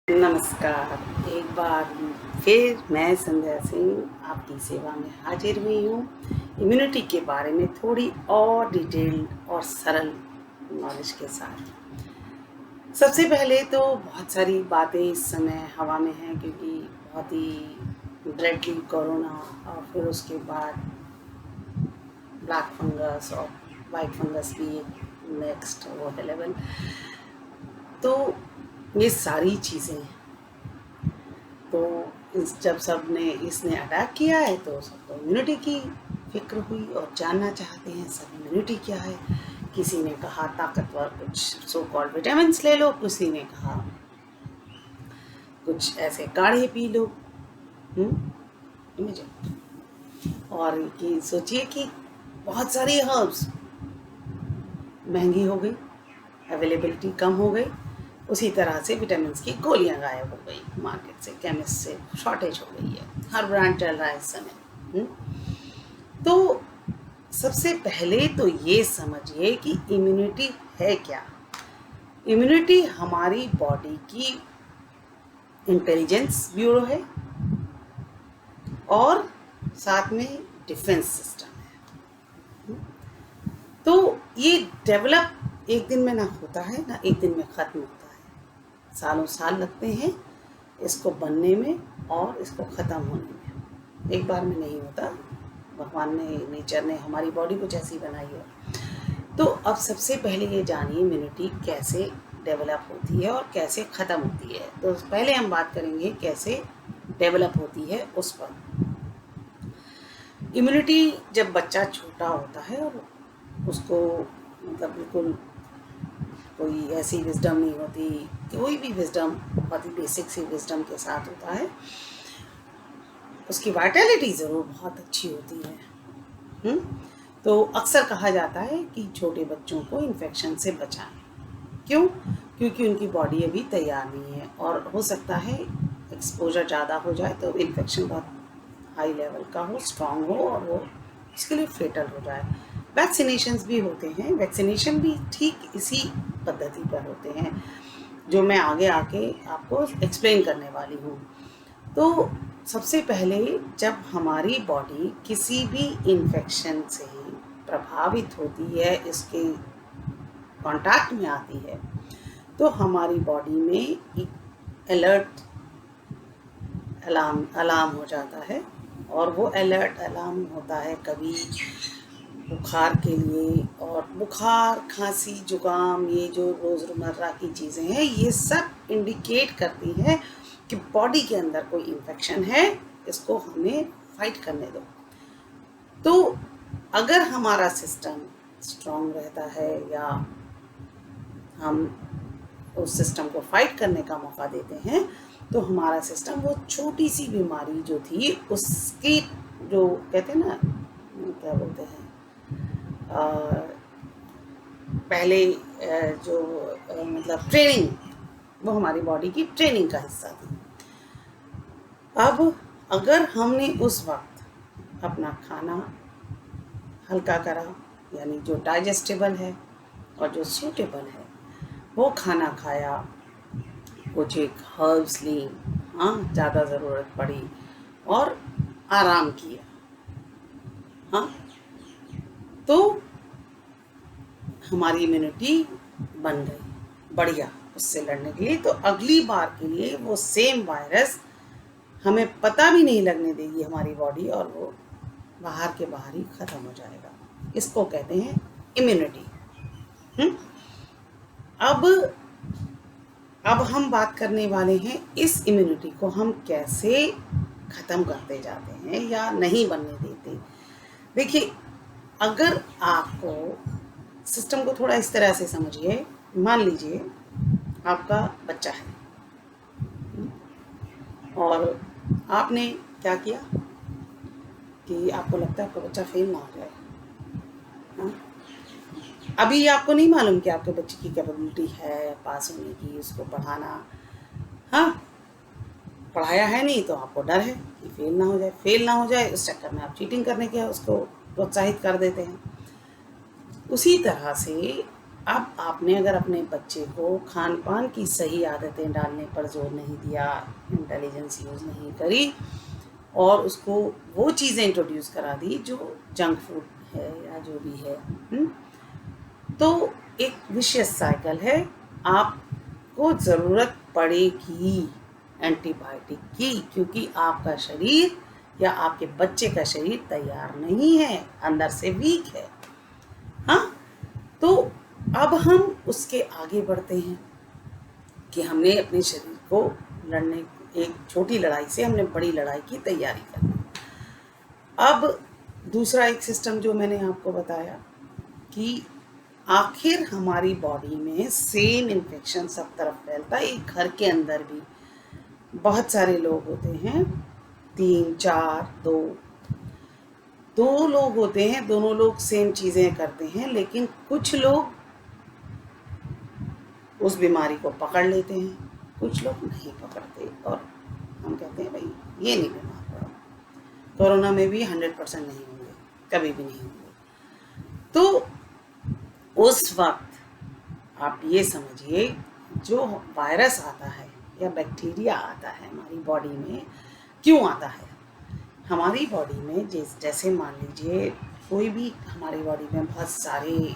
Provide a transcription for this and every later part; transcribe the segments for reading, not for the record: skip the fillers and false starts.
नमस्कार। एक बार फिर मैं संध्या सिंह आपकी सेवा में हाजिर हुई हूँ इम्यूनिटी के बारे में थोड़ी और डिटेल और सरल नॉलेज के साथ। सबसे पहले तो बहुत सारी बातें इस समय हवा में हैं क्योंकि बहुत ही डेडली कोरोना और फिर उसके बाद ब्लैक फंगस और वाइट फंगस भी नेक्स्ट वो है लेवल। तो ये सारी चीज़ें तो जब सब ने इसने अटैक किया है तो सबको इम्यूनिटी की फिक्र हुई और जानना चाहते हैं सब इम्यूनिटी क्या है। किसी ने कहा ताकतवर कुछ सो कॉल्ड विटामिन्स ले लो, किसी ने कहा कुछ ऐसे काढ़े पी लो। और कि सोचिए कि बहुत सारी हर्ब्स महंगी हो गई, अवेलेबिलिटी कम हो गई, उसी तरह से विटामिन की गोलियां गायब हो गई मार्केट से, केमिस्ट से शॉर्टेज हो गई है, हर ब्रांड चल रहा है इस समय। तो सबसे पहले तो ये समझिए कि इम्यूनिटी है क्या। इम्यूनिटी हमारी बॉडी की इंटेलिजेंस ब्यूरो है और साथ में डिफेंस सिस्टम है। तो ये डेवलप एक दिन में ना होता है ना एक दिन में ख़त्म होता है, सालों साल लगते हैं इसको बनने में और इसको ख़त्म होने में। एक बार में नहीं होता, भगवान ने नेचर ने हमारी बॉडी कुछ ऐसी बनाई है। तो अब सबसे पहले ये जानिए इम्यूनिटी कैसे डेवलप होती है और कैसे ख़त्म होती है। तो पहले हम बात करेंगे कैसे डेवलप होती है उस पर। इम्यूनिटी जब बच्चा छोटा होता है और उसको मतलब बिल्कुल कोई ऐसी विजडम नहीं होती, कोई भी विजडम बहुत ही बेसिक सी विजडम के साथ होता है, उसकी वाइटैलिटी ज़रूर बहुत अच्छी होती है। तो अक्सर कहा जाता है कि छोटे बच्चों को इन्फेक्शन से बचाएं। क्यों? क्योंकि उनकी बॉडी अभी तैयार नहीं है और हो सकता है एक्सपोजर ज़्यादा हो जाए तो इन्फेक्शन बहुत हाई लेवल का हो, स्ट्रांग हो और वो उसके लिए फेटल हो जाए। वैक्सीनेशंस भी होते हैं, वैक्सीनेशन भी ठीक इसी पद्धति पर होते हैं जो मैं आगे आके आपको एक्सप्लेन करने वाली हूँ। तो सबसे पहले जब हमारी बॉडी किसी भी इन्फेक्शन से प्रभावित होती है, इसके कांटेक्ट में आती है, तो हमारी बॉडी में एक अलर्ट अलार्म हो जाता है। और वो अलर्ट अलार्म होता है कभी बुखार के लिए, और बुखार, खांसी, जुकाम, ये जो रोज़मर्रा की चीज़ें हैं ये सब इंडिकेट करती हैं कि बॉडी के अंदर कोई इन्फेक्शन है, इसको हमें फाइट करने दो। तो अगर हमारा सिस्टम स्ट्रांग रहता है या हम उस सिस्टम को फाइट करने का मौका देते हैं तो हमारा सिस्टम वो छोटी सी बीमारी जो थी उसकी जो कहते हैं ना क्या बोलते हैं पहले जो मतलब ट्रेनिंग, वो हमारी बॉडी की ट्रेनिंग का हिस्सा थी। अब अगर हमने उस वक्त अपना खाना हल्का करा, यानी जो डाइजेस्टेबल है और जो सूटेबल है वो खाना खाया, कुछ एक हर्ब्स ली, हाँ ज़्यादा ज़रूरत पड़ी, और आराम किया, हाँ, तो हमारी इम्यूनिटी बन गई बढ़िया उससे लड़ने के लिए। तो अगली बार के लिए वो सेम वायरस हमें पता भी नहीं लगने देगी हमारी बॉडी, और वो बाहर के बाहर ही ख़त्म हो जाएगा। इसको कहते हैं इम्यूनिटी। अब हम बात करने वाले हैं इस इम्यूनिटी को हम कैसे ख़त्म करते जाते हैं या नहीं बनने देते। देखिए, अगर आपको सिस्टम को थोड़ा इस तरह से समझिए, मान लीजिए आपका बच्चा है और आपने क्या किया कि आपको लगता है आपका बच्चा फेल ना हो जाए। हाँ? अभी आपको नहीं मालूम कि आपके बच्चे की कैपेबिलिटी है पास होने की, उसको पढ़ाना, हाँ, पढ़ाया है नहीं तो आपको डर है कि फेल ना हो जाए। फेल ना हो जाए उस चक्कर में आप चीटिंग करने के उसको प्रोत्साहित कर देते हैं। उसी तरह से अब आपने अगर अपने बच्चे को खान पान की सही आदतें डालने पर जोर नहीं दिया, इंटेलिजेंस यूज़ नहीं करी और उसको वो चीज़ें इंट्रोड्यूस करा दी जो जंक फूड है या जो भी है, तो एक विशियस साइकिल है। आपको ज़रूरत पड़ेगी एंटीबायोटिक की, क्योंकि आपका शरीर या आपके बच्चे का शरीर तैयार नहीं है, अंदर से वीक है। हाँ, तो अब हम उसके आगे बढ़ते हैं कि हमने अपने शरीर को लड़ने, एक छोटी लड़ाई से हमने बड़ी लड़ाई की तैयारी करनी। अब दूसरा एक सिस्टम जो मैंने आपको बताया कि आखिर हमारी बॉडी में सेम इन्फेक्शन सब तरफ फैलता है। एक घर के अंदर भी बहुत सारे लोग होते हैं, 3, 4, 2 लोग होते हैं, दोनों लोग सेम चीज़ें करते हैं, लेकिन कुछ लोग उस बीमारी को पकड़ लेते हैं, कुछ लोग नहीं पकड़ते और हम कहते हैं भाई ये नहीं बीमार पड़ो। कोरोना में भी 100% नहीं होंगे, कभी भी नहीं होंगे। तो उस वक्त आप ये समझिए, जो वायरस आता है या बैक्टीरिया आता है हमारी बॉडी में, क्यों आता है हमारी बॉडी में? जैसे मान लीजिए कोई भी हमारी बॉडी में बहुत सारे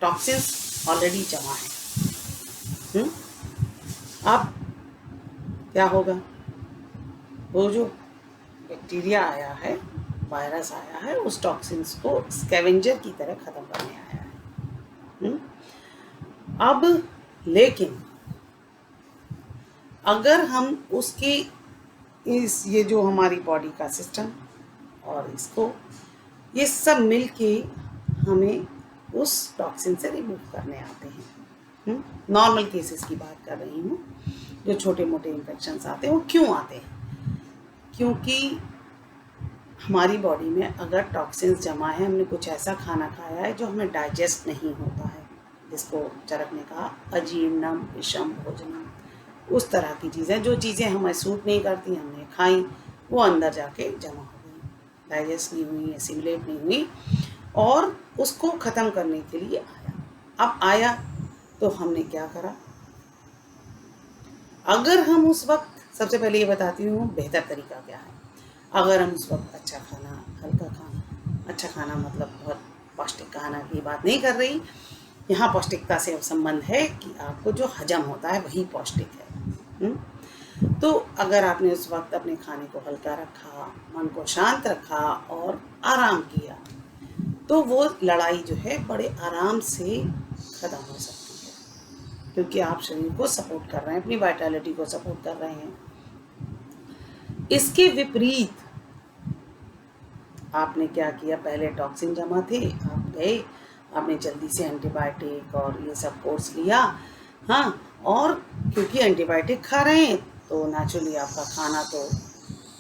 टॉक्सिन्स ऑलरेडी जमा हैं। अब क्या होगा, वो जो बैक्टीरिया आया है, वायरस आया है, उस टॉक्सिन्स को स्कैवेंजर की तरह ख़त्म करने आया है। अब लेकिन अगर हम उसके ये जो हमारी बॉडी का सिस्टम और इसको ये सब मिलके हमें उस टॉक्सिन से रिमूव करने आते हैं। नॉर्मल केसेस की बात कर रही हूँ, जो छोटे मोटे इन्फेक्शंस आते हैं वो क्यों आते हैं? क्योंकि हमारी बॉडी में अगर टॉक्सिन्स जमा है, हमने कुछ ऐसा खाना खाया है जो हमें डाइजेस्ट नहीं होता है, जिसको चरक ने कहा अजीर्णम विषम भोजनम, उस तरह की चीज़ें, जो चीज़ें हमें सूट नहीं करती हमने खाई, वो अंदर जाके जमा हो गई, डाइजेस्ट नहीं हुई, एसिमिलेट नहीं हुई और उसको ख़त्म करने के लिए आया। अब आया तो हमने क्या करा? अगर हम उस वक्त, सबसे पहले ये बताती हूँ बेहतर तरीका क्या है। अगर हम उस वक्त अच्छा खाना, हल्का खाना, अच्छा खाना मतलब बहुत पौष्टिक खाना की बात नहीं कर रही, यहाँ पौष्टिकता से संबंध है कि आपको जो हजम होता है वही पौष्टिक है। तो अगर आपने उस वक्त अपने खाने को हल्का रखा, मन को शांत रखा और आराम किया, तो वो लड़ाई जो है बड़े आराम से ख़त्म हो सकती है, क्योंकि आप शरीर को सपोर्ट कर रहे हैं, अपनी वाइटैलिटी को सपोर्ट कर रहे हैं। इसके विपरीत आपने क्या किया? पहले टॉक्सिन जमा थे, आप गए, आपने जल्दी से एंटीबायोटिक और ये सब कोर्स लिया। हाँ, और क्योंकि एंटीबायोटिक खा रहे हैं तो नेचुरली आपका खाना तो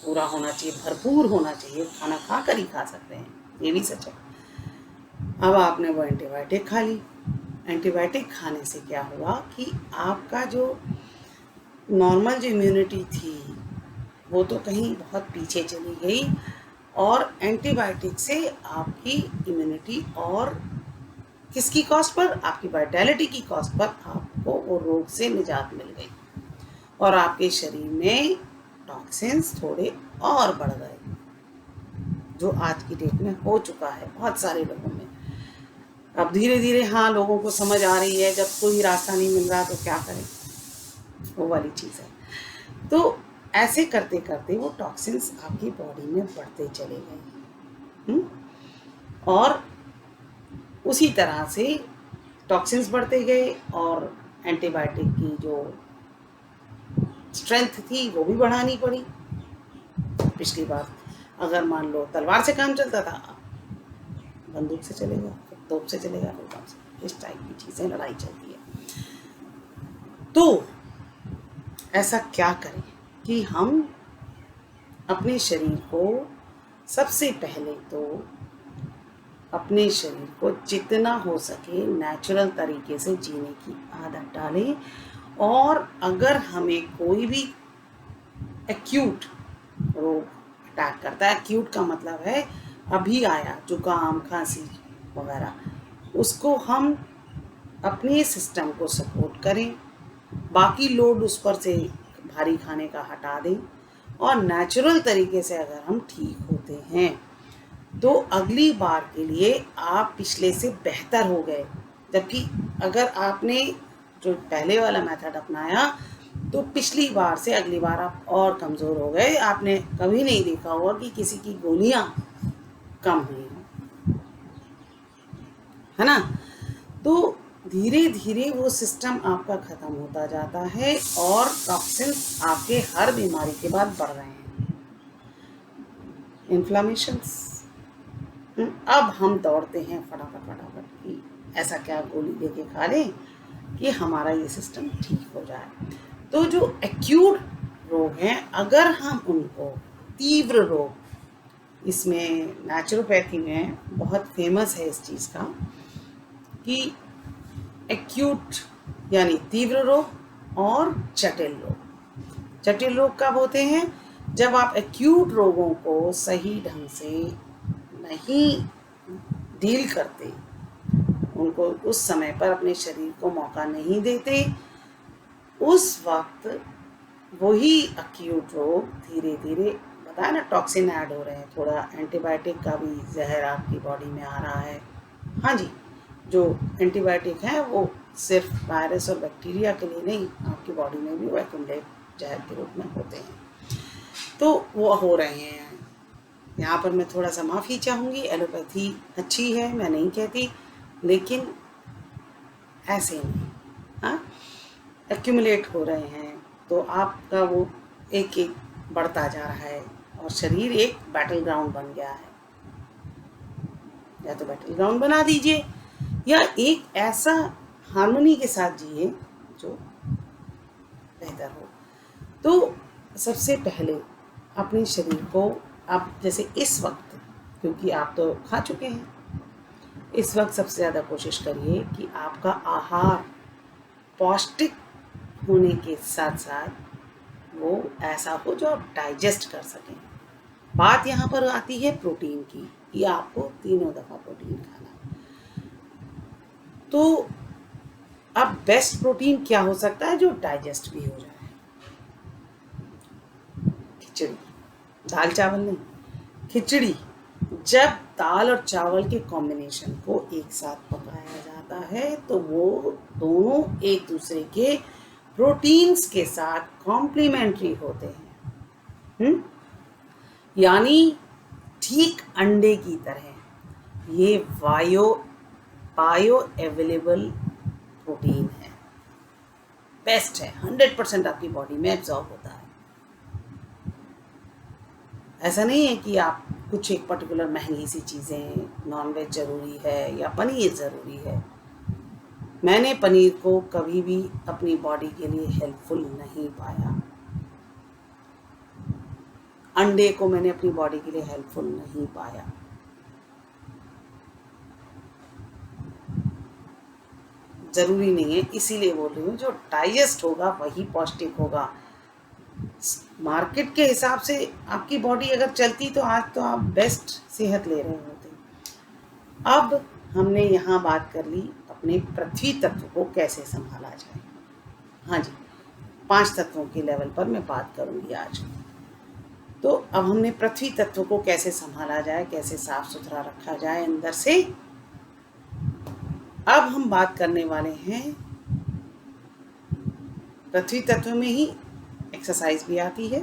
पूरा होना चाहिए, भरपूर होना चाहिए, खाना खा कर ही खा सकते हैं, ये भी सच है। अब आपने वो एंटीबायोटिक खा ली। एंटीबायोटिक खाने से क्या हुआ कि आपका जो नॉर्मल जो इम्यूनिटी थी वो तो कहीं बहुत पीछे चली गई और एंटीबायोटिक से आपकी इम्यूनिटी और किसकी कॉस्ट पर? आपकी वाइटैलिटी की कॉस्ट पर आपको वो रोग से निजात मिल गई और आपके शरीर में टॉक्सिन्स थोड़े और बढ़ गए, जो आज की डेट में हो चुका है बहुत सारे लोगों में। अब धीरे धीरे हाँ लोगों को समझ आ रही है, जब कोई रास्ता नहीं मिल रहा तो क्या करें, वो वाली चीज़ है। तो ऐसे करते करते वो टॉक्सिन्स आपकी बॉडी में बढ़ते चले गए और उसी तरह से टॉक्सिन्स बढ़ते गए और एंटीबायोटिक की जो स्ट्रेंथ थी वो भी बढ़ानी पड़ी। पिछली बार अगर मान लो तलवार से काम चलता था, बंदूक से चलेगा, फिर तोप से चलेगा, फिर बम से, इस टाइप की चीज़ें लड़ाई चलती है। तो ऐसा क्या करें कि हम अपने शरीर को, सबसे पहले तो अपने शरीर को जितना हो सके नेचुरल तरीके से जीने की आदत डालें। और अगर हमें कोई भी एक्यूट रोग अटैक करता है, एक्यूट का मतलब है अभी आया जुकाम, खांसी वगैरह, उसको हम अपने सिस्टम को सपोर्ट करें, बाकी लोड उस पर से भारी खाने का हटा दें और नेचुरल तरीके से अगर हम ठीक होते हैं तो अगली बार के लिए आप पिछले से बेहतर हो गए। जबकि अगर आपने जो पहले वाला मेथड अपनाया तो पिछली बार से अगली बार आप और कमज़ोर हो गए। आपने कभी नहीं देखा होगा कि किसी की गोलियां कम हुई हो, है ना। तो धीरे धीरे वो सिस्टम आपका ख़त्म होता जाता है और टॉक्सिन्स आपके हर बीमारी के बाद बढ़ रहे हैं, इन्फ्लामेशंस। अब हम दौड़ते हैं फटाफट फटाफट कि ऐसा क्या गोली लेके खा लें कि हमारा ये सिस्टम ठीक हो जाए। तो जो एक्यूट रोग हैं, अगर हम उनको, तीव्र रोग, इसमें नेचुरोपैथी में बहुत फेमस है इस चीज़ का कि एक्यूट यानी तीव्र रोग और जटिल रोग। जटिल रोग कब होते हैं? जब आप एक्यूट रोगों को सही ढंग से नहीं डील करते, उनको उस समय पर अपने शरीर को मौका नहीं देते, उस वक्त वही एक्यूट रोग धीरे धीरे, बताया ना, टॉक्सिन ऐड हो रहे हैं, थोड़ा एंटीबायोटिक का भी जहर आपकी बॉडी में आ रहा है। हाँ जी, जो एंटीबायोटिक है वो सिर्फ वायरस और बैक्टीरिया के लिए नहीं, आपकी बॉडी में भी वो एक्यूमुलेट जहर के रूप में होते हैं, तो वो हो रहे हैं। यहाँ पर मैं थोड़ा सा माफ़ी चाहूँगी, एलोपैथी अच्छी है, मैं नहीं कहती, लेकिन ऐसे नहीं, हाँ, एक्यूमुलेट हो रहे हैं तो आपका वो एक एक बढ़ता जा रहा है और शरीर एक बैटल ग्राउंड बन गया है। या तो बैटल ग्राउंड बना दीजिए या एक ऐसा हार्मनी के साथ जिए जो बेहतर हो। तो सबसे पहले अपने शरीर को, आप जैसे इस वक्त, क्योंकि आप तो खा चुके हैं, इस वक्त सबसे ज़्यादा कोशिश करिए कि आपका आहार पौष्टिक होने के साथ साथ वो ऐसा हो जो आप डाइजेस्ट कर सकें। बात यहाँ पर आती है प्रोटीन की कि आपको 3 दफ़ा प्रोटीन खाना है। तो अब बेस्ट प्रोटीन क्या हो सकता है जो डाइजेस्ट भी हो जाए? खिचड़ी, दाल चावल नहीं, खिचड़ी। जब दाल और चावल के कॉम्बिनेशन को एक साथ पकाया जाता है तो वो दोनों एक दूसरे के प्रोटीन्स के साथ कॉम्प्लीमेंट्री होते हैं। यानी ठीक अंडे की तरह ये बायो अवेलेबल प्रोटीन है, बेस्ट है, 100% आपकी बॉडी में एब्जॉर्ब होता है। ऐसा नहीं है कि आप कुछ एक पर्टिकुलर महंगी सी चीज़ें, नॉनवेज ज़रूरी है या पनीर ज़रूरी है। मैंने पनीर को कभी भी अपनी बॉडी के लिए हेल्पफुल नहीं पाया, अंडे को मैंने अपनी बॉडी के लिए हेल्पफुल नहीं पाया। ज़रूरी नहीं है, इसीलिए बोल रही हूँ, जो डाइजेस्ट होगा वही पौष्टिक होगा। मार्केट के हिसाब से आपकी बॉडी अगर चलती तो आज तो आप बेस्ट सेहत ले रहे होते। अब हमने यहाँ बात कर ली अपने पृथ्वी तत्व को कैसे संभाला जाए। हाँ जी, 5 तत्वों के लेवल पर मैं बात करूँगी आज। तो अब हमने पृथ्वी तत्व को कैसे संभाला जाए, कैसे साफ सुथरा रखा जाए अंदर से। अब हम बात करने वाले हैं, पृथ्वी तत्व में ही एक्सरसाइज भी आती है,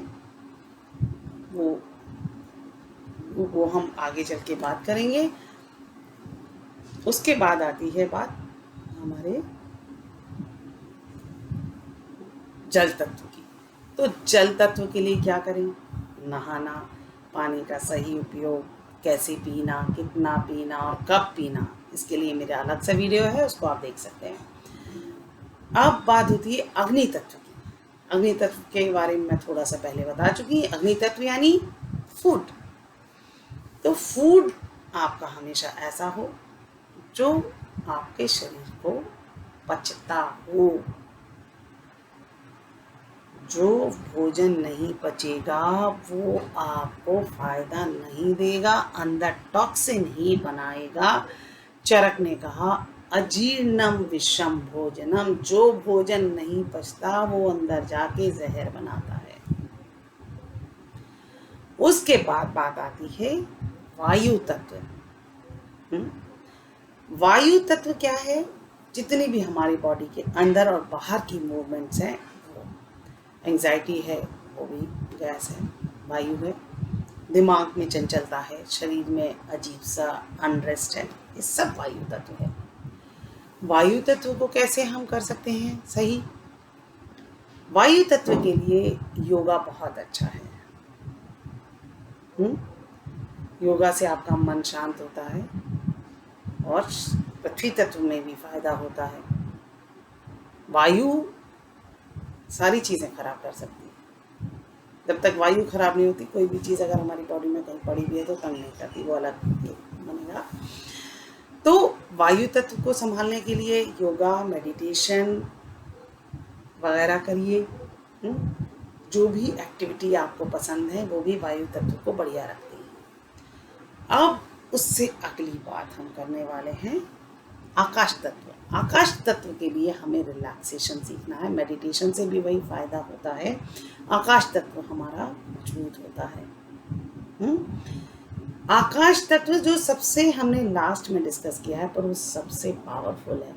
वो हम आगे चल के बात करेंगे। उसके बाद आती है बात हमारे जल तत्व की। तो जल तत्व के लिए क्या करें? नहाना, पानी का सही उपयोग, कैसे पीना, कितना पीना और कब पीना, इसके लिए मेरा अलग सा वीडियो है, उसको आप देख सकते हैं। अब बात होती है अग्नि तत्व की। अग्नि तत्व के बारे में मैं थोड़ा सा पहले बता चुकी। अग्नि तत्व यानी फूड। तो फूड आपका हमेशा ऐसा हो जो आपके शरीर को पचता हो। जो भोजन नहीं पचेगा वो आपको फायदा नहीं देगा, अंदर टॉक्सिन ही बनाएगा। चरक ने कहा, अजीर्णम विषम भोजनम, जो भोजन नहीं पचता वो अंदर जाके जहर बनाता है। उसके बाद बात आती है वायु तत्व। वायु तत्व क्या है? जितनी भी हमारी बॉडी के अंदर और बाहर की मूवमेंट्स हैं, वो एंजाइटी है वो भी गैस है, वायु है। दिमाग में चंचलता है, शरीर में अजीब सा अनरेस्ट है, ये सब वायु तत्व है। वायु तत्व को कैसे हम कर सकते हैं सही? वायु तत्व के लिए योगा बहुत अच्छा है। योगा से आपका मन शांत होता है और पृथ्वी तत्व में भी फायदा होता है। वायु सारी चीज़ें खराब कर सकती है। जब तक वायु खराब नहीं होती, कोई भी चीज़ अगर हमारी बॉडी में कहीं पड़ी भी है तो तंग नहीं करती, वो अलग बनेगा। तो वायु तत्व को संभालने के लिए योगा, मेडिटेशन वगैरह करिए। जो भी एक्टिविटी आपको पसंद है वो भी वायु तत्व को बढ़िया रखती है। अब उससे अगली बात हम करने वाले हैं आकाश तत्व। आकाश तत्व के लिए हमें रिलैक्सेशन सीखना है। मेडिटेशन से भी वही फायदा होता है। आकाश तत्व हमारा मजबूत होता है। आकाश तत्व जो सबसे हमने लास्ट में डिस्कस किया है, पर वो सबसे पावरफुल है।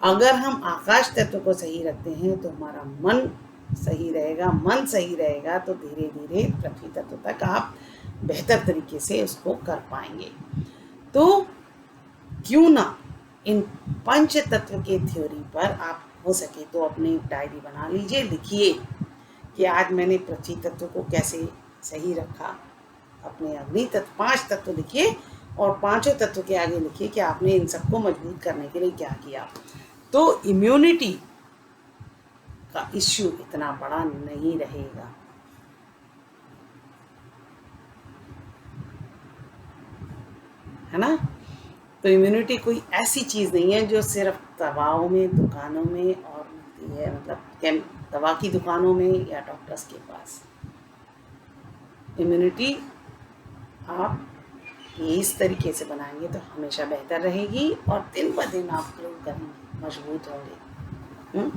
अगर हम आकाश तत्व को सही रखते हैं तो हमारा मन सही रहेगा। मन सही रहेगा तो धीरे धीरे पृथ्वी तत्व तक आप बेहतर तरीके से उसको कर पाएंगे। तो क्यों ना इन पंच तत्व के थ्योरी पर आप हो सके तो अपनी डायरी बना लीजिए, लिखिए कि आज मैंने पृथ्वी तत्व को कैसे सही रखा। अपने अग्नि तत्व 5 तत्व लिखिए और 5 तत्व के आगे लिखिए कि आपने इन सबको मजबूत करने के लिए क्या किया। तो इम्यूनिटी का इश्यू इतना बड़ा नहीं रहेगा। है ना? तो इम्यूनिटी कोई ऐसी चीज़ नहीं है जो सिर्फ दवाओं में, दुकानों में और मिलती है, मतलब दवा की दुकानों में या डॉक्टर्स के पास। इम्यूनिटी आप इस तरीके से बनाएंगे तो हमेशा बेहतर रहेगी और दिन ब दिन आप ग्रो करेंगे, मजबूत होंगे।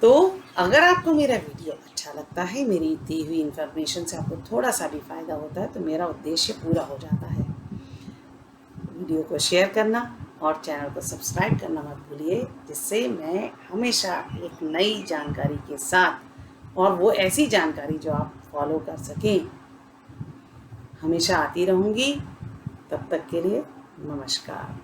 तो अगर आपको मेरा वीडियो अच्छा लगता है, मेरी दी हुई इन्फॉर्मेशन से आपको थोड़ा सा भी फ़ायदा होता है, तो मेरा उद्देश्य पूरा हो जाता है। वीडियो को शेयर करना और चैनल को सब्सक्राइब करना मत भूलिए, जिससे मैं हमेशा एक नई जानकारी के साथ, और वो ऐसी जानकारी जो आप फॉलो कर सकें, हमेशा आती रहूँगी। तब तक के लिए नमस्कार।